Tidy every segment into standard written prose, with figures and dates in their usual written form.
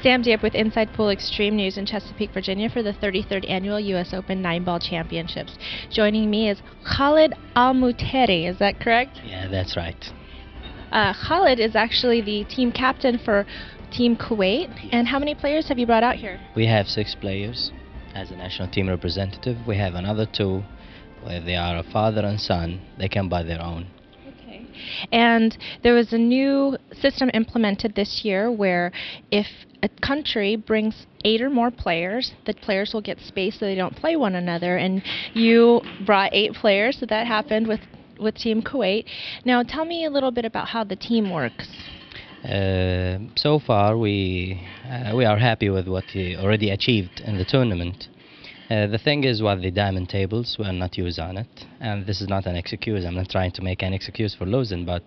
Sam Diep with Inside Pool Extreme News in Chesapeake, Virginia for the 33rd Annual U.S. Open 9-Ball Championships. Joining me is Khaled Al-Muteeri, is that correct? Yeah, that's right. Khaled is actually the team captain for Team Kuwait. And how many players have you brought out here? We have 6 players as a national team representative. We have another 2 where they are a father and son. They come by their own. Okay. And there was a new system implemented this year where if a country brings 8 or more players, the players will get space so they don't play one another. And you brought 8 players, so that happened with Team Kuwait. Now tell me a little bit about how the team works. So far we are happy with what we already achieved in the tournament. The thing is, with the diamond tables, we are not used on it, and this is not an excuse. I'm not trying to make an excuse for losing, but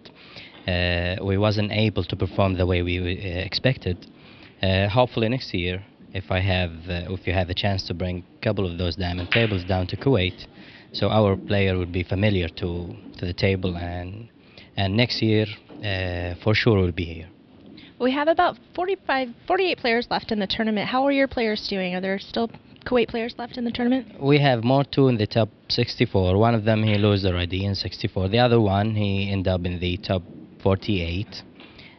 we wasn't able to perform the way we expected. Hopefully next year, if you have a chance to bring a couple of those diamond tables down to Kuwait, so our player would be familiar to the table, and next year for sure we'll be here. We have about 48 players left in the tournament. How are your players doing? Are there still Kuwait players left in the tournament? We have more 2 in the top 64. One of them he lost already in 64. The other one he ended up in the top 48.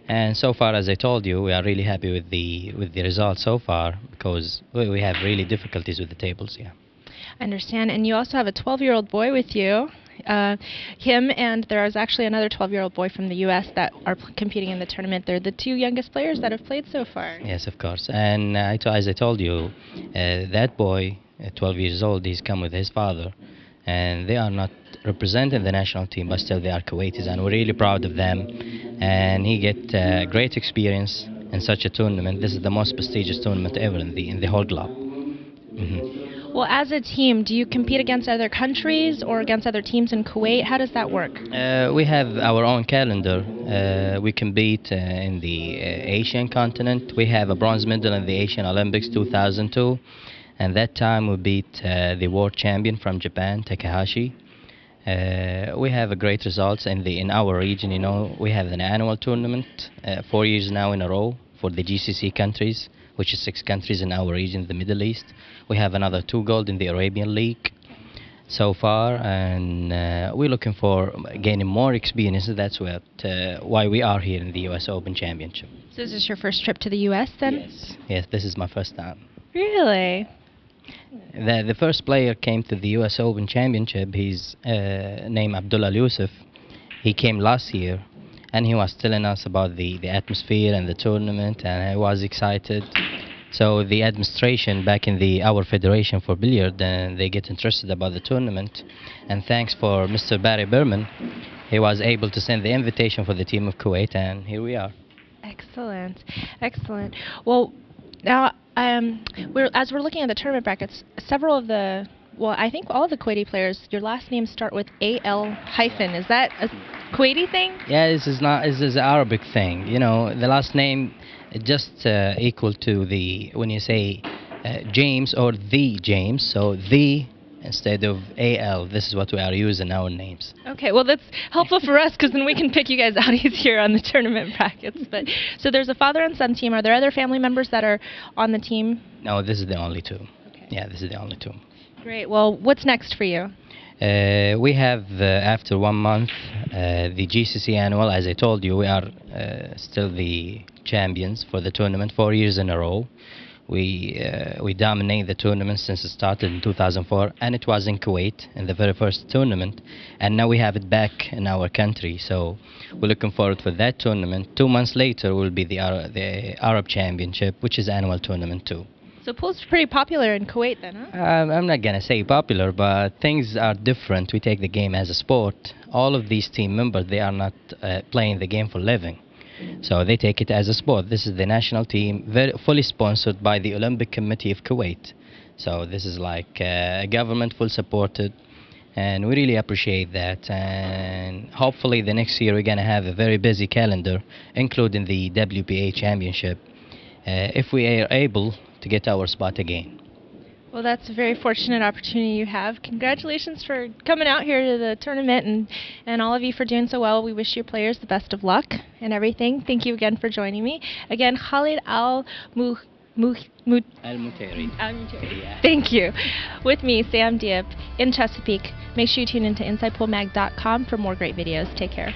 And so far, as I told you, we are really happy with the results so far because we have really difficulties with the tables. Yeah. I understand. And you also have a 12-year-old boy with you. Him and there is actually another 12-year-old boy from the U.S. that are competing in the tournament. They're the 2 youngest players that have played so far. Yes, of course. And as I told you, that boy, 12 years old, he's come with his father. And they are not representing the national team, but still they are Kuwaitis, and we're really proud of them. And he get great experience in such a tournament. This is the most prestigious tournament ever in the whole globe. Well, as a team, do you compete against other countries or against other teams in Kuwait? How does that work? We have our own calendar. We compete in the Asian continent. We have a bronze medal in the Asian Olympics 2002, and that time we beat the world champion from Japan, Takahashi. We have great results in our region. You know, we have an annual tournament 4 years now in a row for the GCC countries, which is 6 countries in our region, the Middle East. We have another 2 gold in the Arabian League so far, and we're looking for gaining more experience. That's why we are here in the U.S. Open Championship. So is this your first trip to the U.S. then? Yes, this is my first time. Really? The first player came to the U.S. Open Championship. He's named Abdullah Yusuf. He came last year, and he was telling us about the atmosphere and the tournament, and I was excited. So the administration back in our Federation for Billiard, they get interested about the tournament, and thanks for Mr. Barry Berman, he was able to send the invitation for the team of Kuwait, and here we are. Excellent, excellent. Well, now as we're looking at the tournament brackets, several of the, well, I think all of the Kuwaiti players, your last names start with AL hyphen. Is that a Kuwaiti thing? Yeah, this is an Arabic thing. You know, the last name just equal to when you say James or the James, so the instead of AL. This is what we are using our names. Okay, well that's helpful for us because then we can pick you guys out easier on the tournament brackets. But so there's a father and son team. Are there other family members that are on the team? No, this is the only 2. Okay. Yeah, this is the only 2. Great. Well, what's next for you? We have, after 1 month, the GCC annual. As I told you, we are still the champions for the tournament 4 years in a row. We dominate the tournament since it started in 2004, and it was in Kuwait in the very first tournament, and now we have it back in our country. So we're looking forward for that tournament. 2 months later will be the Arab Championship, which is annual tournament too. So pool's pretty popular in Kuwait then, huh? I'm not going to say popular, but things are different. We take the game as a sport. All of these team members, they are not playing the game for living. So they take it as a sport. This is the national team, fully sponsored by the Olympic Committee of Kuwait. So this is like government full supported, and we really appreciate that. And hopefully the next year we're going to have a very busy calendar, including the WPA Championship, if we are able to get our spot again. Well, that's a very fortunate opportunity you have. Congratulations for coming out here to the tournament, and all of you for doing so well. We wish your players the best of luck and everything. Thank you again for joining me. Again, Khaled Al-Muteeri. Yeah. Thank you. With me, Sam Diep, in Chesapeake. Make sure you tune into InsidePoolMag.com for more great videos. Take care.